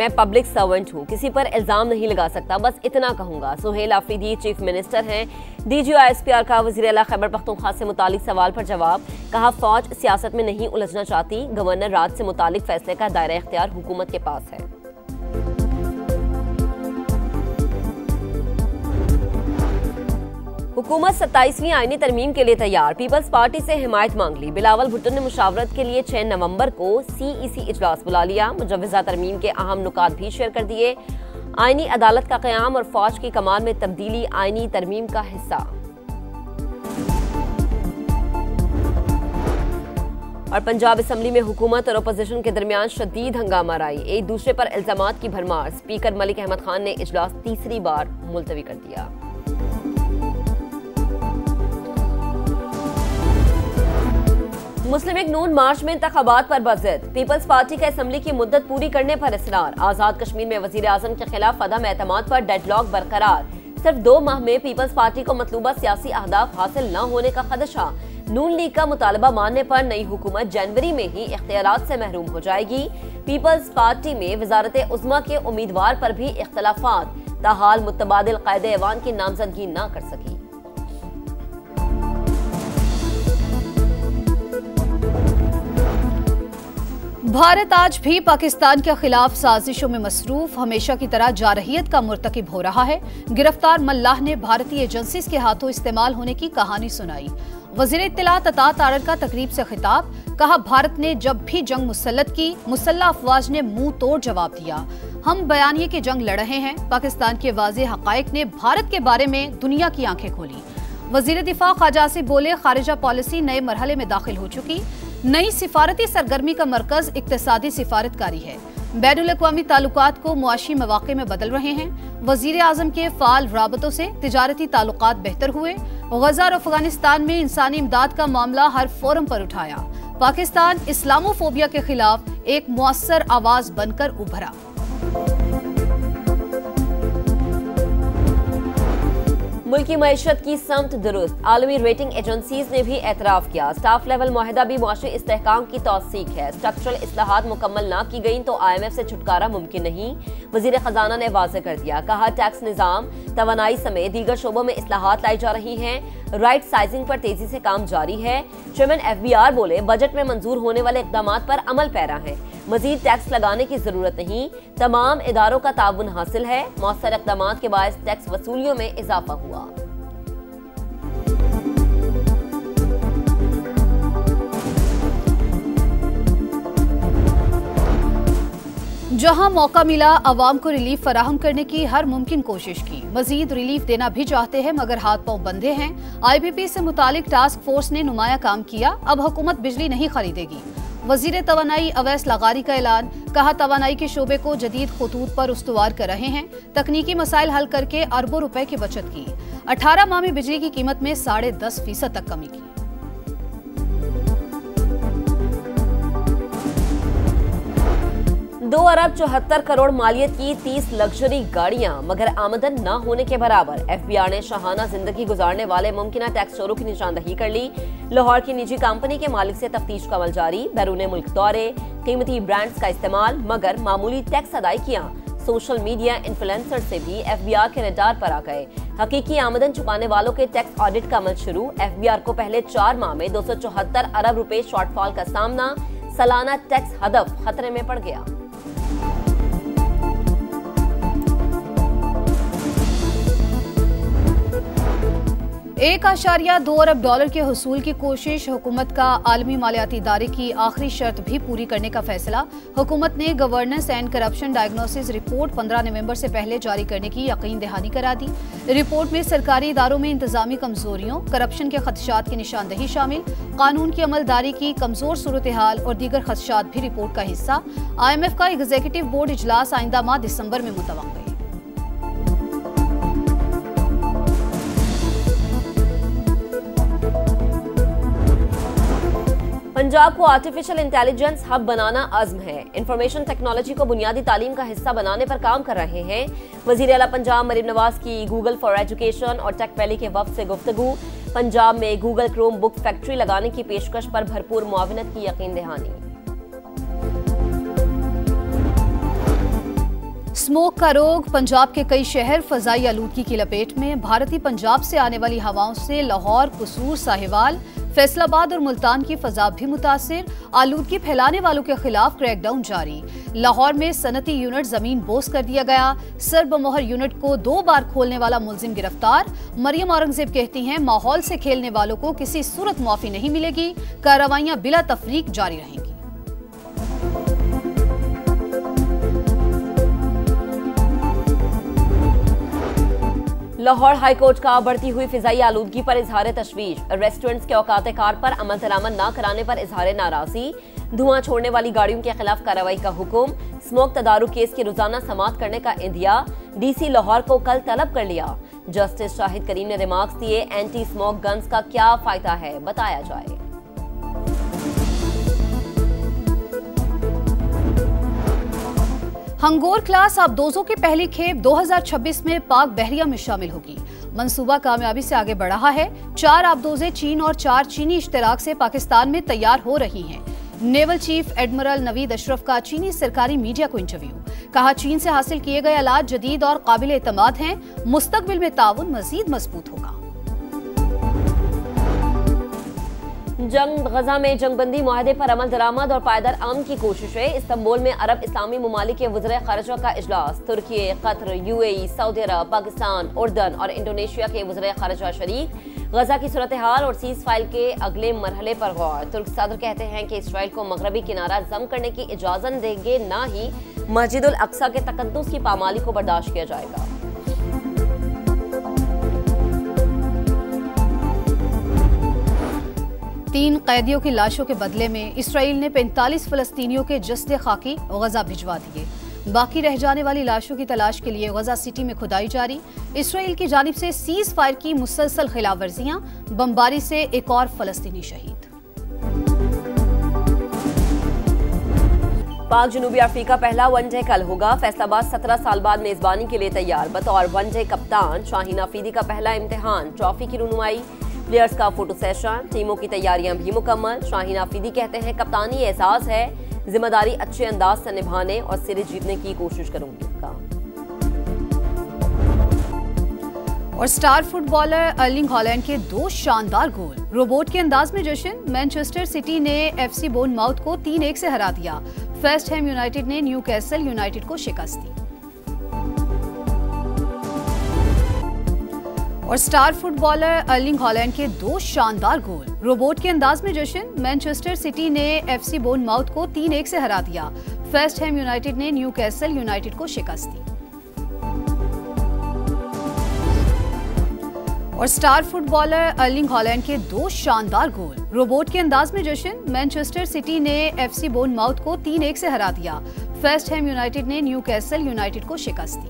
मैं public servant हूँ, किसी पर इल्जाम नहीं लगा सकता, बस इतना कहूंगा। सुहेल आफरीदी चीफ मिनिस्टर हैं। DGISPR का वज़ीर आला खैबर पख्तूनख्वा से मुतालिक सवाल पर जवाब, कहा फौज सियासत में नहीं उलझना चाहती, गवर्नर राज से मुतालिक फैसले का दायरा इख्तियार हुकूमत के पास है। हुकूमत 27वीं आईनी तरमीम के लिए तैयार, पीपल्स पार्टी से हिमायत मांग ली। बिलावल भुट्टो ने मुशावरत के लिए 6 नवंबर को CEC इजलास बुला लिया। मुजव्वज़ा तरमीम के अहम नुकात भी शेयर कर दिए। आईनी अदालत का क़याम और फौज की कमान में तब्दीली आईनी तरमीम का हिस्सा। और पंजाब असम्बली में हुकूमत और अपोजिशन के दरमियान शदीद हंगामा राई, एक दूसरे पर इल्जामात की भरमार। स्पीकर मलिक अहमद खान ने इजलास तीसरी बार मुलतवी कर दिया। मुस्लिम लीग नून मार्च में इंतखाबात पर बज़िद, पीपल्स पार्टी का असम्बली की मुद्दत पूरी करने पर इसरार। आजाद कश्मीर में वजीर आजम के खिलाफ अदम एतमाद पर डेडलॉक बरकरार। सिर्फ 2 माह में पीपल्स पार्टी को मतलूबा सियासी अहदाफ हासिल न होने का खदशा। नून लीग का मुतालबा मानने पर नई हुकूमत जनवरी में ही इख्तियारात से महरूम हो जाएगी। पीपल्स पार्टी में वजारत उज़्मा के उम्मीदवार पर भी इख्तलाफात, ताहाल मुतबादिल कायदे ऐवान की नामजदगी न कर सकी। भारत आज भी पाकिस्तान के खिलाफ साजिशों में मसरूफ, हमेशा की तरह जारहियत का मुर्तकिब हो रहा है। गिरफ्तार मल्लाह ने भारतीय एजेंसीज के हाथों इस्तेमाल होने की कहानी सुनाई। वजीर इत्तलात अता तारड़ का तकरीब से खिताब, कहा भारत ने जब भी जंग मुसल्लत की, मुसल्लह अफवाज ने मुंह तोड़ जवाब दिया। हम बयानिए की जंग लड़ रहे हैं। पाकिस्तान के वाज़ेह हक़ाइक़ ने भारत के बारे में दुनिया की आंखें खोली। वजीर दिफा ख्वाजा आसिफ बोले, खारिजा पॉलिसी नए मरहले में दाखिल हो चुकी। नई सिफारती सरगर्मी का मरकज इक्तिसादी सिफारतकारी है। बैनुल अक़वामी ताल्लुकात को मुआशी मवाक़े में बदल रहे हैं। वज़ीर आज़म के फ़ाल राबतों से तिजारती ताल्लुकात बेहतर हुए। गज़ा और अफ़गानिस्तान में इंसानी इमदाद का मामला हर फोरम पर उठाया। पाकिस्तान इस्लामोफोबिया के खिलाफ एक मुअस्सर आवाज़ बनकर उभरा। मुल्की मईशत की समत दुरुस्त, आलमी रेटिंग एजेंसीज ने भी एतराफ़ किया। स्टाफ लेवल मुआहिदा भी मुआशी इस्तेहकाम की तौसीक है। स्ट्रक्चरल इस्लाहात मुकम्मल ना की गई तो IMF से छुटकारा मुमकिन नहीं, वज़ीर ख़जाना ने वाज़ेह कर दिया। कहा टैक्स निज़ाम, तवानाई समेत दीगर शोबों में इस्लाहात लाई जा रही हैं। राइट साइजिंग पर तेजी से काम जारी है। चेयरमैन FBR बोले, बजट में मंजूर होने वाले इक़दामात पर अमल पैरा है। मजीद टैक्स लगाने की जरूरत नहीं, तमाम इदारों का ताउन हासिल है। मौसर इक़दामात के बायस टैक्स वसूलियों में इजाफा हुआ। जहां मौका मिला, आवाम को रिलीफ फराहम करने की हर मुमकिन कोशिश की। मजीद रिलीफ देना भी चाहते हैं मगर हाथ पांव बंधे हैं। IBP से मुतालिक टास्क फोर्स ने नुमाया काम किया। अब हुकूमत बिजली नहीं खरीदेगी। वजीर तवानाई अवैस लगारी का ऐलान, कहा तवानाई के शोबे को जदीद खतूत पर उस्तवार कर रहे हैं। तकनीकी मसाइल हल करके अरबों रुपए की बचत की। 18 माह में बिजली की कीमत में 10.5% तक कमी की। 2 अरब 74 करोड़ मालियत की 30 लग्जरी गाड़ियां मगर आमदन न होने के बराबर। FBR ने शाहाना जिंदगी गुजारने वाले मुमकिन टैक्स चोरों की निशानदही कर ली। लाहौर की निजी कंपनी के मालिक से तफ्तीश का अमल जारी। बैरून मुल्क दौरे, कीमती ब्रांड्स का इस्तेमाल मगर मामूली टैक्स अदायगियां। सोशल मीडिया इन्फ्लुएंसर से भी FBR के रडार पर आ गए। हकीकी आमदन छुपाने वालों के टैक्स ऑडिट का अमल शुरू। FBR को पहले 4 माह में 274 अरब रुपए शॉर्टफॉल का सामना। सालाना टैक्स हदफ खतरे में पड़ गया। 1.2 अरब डॉलर के हुसूल की कोशिश। हुकूमत का आलमी मालियाती इदारे की आखिरी शर्त भी पूरी करने का फैसला। हुकूमत ने governance and corruption diagnosis report 15 नवंबर से पहले जारी करने की यकीन दहानी करा दी। रिपोर्ट में सरकारी इदारों में इंतजामी कमजोरियों, करप्शन के खदशात की निशानदही शामिल, कानून की अमलदारी की कमजोर सूरत हाल और दीगर खदशात भी रिपोर्ट का हिस्सा। IMF का एग्जीक्यूटिव बोर्ड इजलास आइंदा माह दिसंबर में मुतवक्किल। पंजाब को आर्टिफिशियल इंटेलिजेंस हब बनाना अज़्म है। इंफॉर्मेशन टेक्नोलॉजी को बुनियादी तालीम का हिस्सा बनाने पर काम कर रहे हैं। वज़ीर आला पंजाब मरीम नवाज की गूगल फॉर एजुकेशन और टेक वैली के वफ़द से गुफ्तगू। पंजाब में गूगल क्रोम बुक फैक्ट्री लगाने की पेशकश पर भरपूर मुआवनत की यकीन दहानी। स्मोक का रोग, पंजाब के कई शहर फजाई आलूदगी की लपेट में। भारतीय पंजाब से आने वाली हवाओं से लाहौर, कसूर, साहिवाल, फैसलाबाद और मुल्तान की फजा भी मुतासिर। आलूदगी फैलाने वालों के खिलाफ क्रैकडाउन जारी। लाहौर में सनती यूनिट जमीन बोस कर दिया गया। सरबमोहर यूनिट को 2 बार खोलने वाला मुलजिम गिरफ्तार। मरियम औरंगजेब कहती हैं, माहौल से खेलने वालों को किसी सूरत माफी नहीं मिलेगी। कार्रवाइयां बिला तफरीक जारी रहेंगी। लाहौर हाईकोर्ट का बढ़ती हुई फिजाई आलूदगी पर इजहार तशवीश। रेस्टोरेंट्स के औकात कार पर अमल दरामद न कराने पर इजहार नाराजगी। धुआं छोड़ने वाली गाड़ियों के खिलाफ कार्रवाई का हुक्म। स्मोक तदारुक केस की रोजाना समाअत करने का इंदिया। डीसी लाहौर को कल तलब कर लिया। जस्टिस शाहिद करीम ने रिमार्क्स दिए, एंटी स्मोक गन्स का क्या फायदा है, बताया जाए। हंगोर क्लास आबदोजों की पहली खेप 2026 में पाक बहरिया में शामिल होगी। मंसूबा कामयाबी से आगे बढ़ा है। 4 आबदोजें चीन और 4 चीनी इश्तराक से पाकिस्तान में तैयार हो रही हैं। Naval chief admiral Naveed Ashraf का चीनी सरकारी मीडिया को इंटरव्यू। कहा, चीन से हासिल किए गए आलात जदीद और काबिल एतमाद हैं। मुस्तकबिल में ताउन मजीद मजबूत होगा। जंग गजा में जंगबंदी मुआहदे पर अमल दरामद और पायदार अमन की कोशिशें। इस्तांबुल में अरब इस्लामी ममालिक के वज़ीर ख़ारिजा का इजलास। तुर्की, कतर, यूएई, सऊदी अरब, पाकिस्तान, उर्दन और इंडोनेशिया के वज़ीर ख़ारिजा शरीक। गजा की सूरत हाल और सीज फाइल के अगले मरहले पर गौर। तुर्क सदर कहते हैं कि इसराइल को मगरबी किनारा जम करने की इजाजत देंगे, ना ही मस्जिदुल अक्सा के तकद्दुस की पामाली को बर्दाश्त किया जाएगा। तीन कैदियों की लाशों के बदले में इसराइल ने 45 फलस्तीनियों के जस्दे खाकी गजा भिजवा दिए। बाकी रह जाने वाली लाशों की तलाश के लिए गजा सिटी में खुदाई जारी। इसराइल की जानिब से सीज फायर की मुसलसल खिलाफवर्जियां। बमबारी से एक और फलस्तीनी शहीद। पाक जनूबी अफ्रीका पहला वनडे कल होगा। फैसलाबाद 17 साल बाद मेजबानी के लिए तैयार। बतौर वनडे कप्तान शाहीन अफरीदी का पहला इम्तिहान। ट्रॉफी की रुनुमाई, प्लेयर्स का फोटो सेशन, टीमों की तैयारियां भी मुकम्मल। शाहीन अफरीदी कहते हैं, कप्तानी एहसास है, जिम्मेदारी अच्छे अंदाज से निभाने और सीरीज जीतने की कोशिश करूंगी। और स्टार फुटबॉलर अर्लिंग हॉलैंड के 2 शानदार गोल। रोबोट के अंदाज में जश्न। मैनचेस्टर सिटी ने एफसी बोर्नमाउथ को 3-1 से हरा दिया। वेस्ट हैम यूनाइटेड ने न्यूकैसल यूनाइटेड को शिकस्त दी। और स्टार फुटबॉलर अर्लिंग हॉलैंड के 2 शानदार गोल। रोबोट के अंदाज में जश्न। मैनचेस्टर सिटी ने एफसी बोर्नमाउथ को 3-1 से हरा दिया। वेस्ट हैम यूनाइटेड ने न्यूकैसल यूनाइटेड को शिकस्त दी। और स्टार फुटबॉलर अर्लिंग हॉलैंड के 2 शानदार गोल। रोबोट के अंदाज में जश्न। मैनचेस्टर सिटी ने एफसी बोर्नमाउथ को 3-1 से हरा दिया। वेस्ट हैम यूनाइटेड ने न्यूकैसल यूनाइटेड को शिकस्त दी।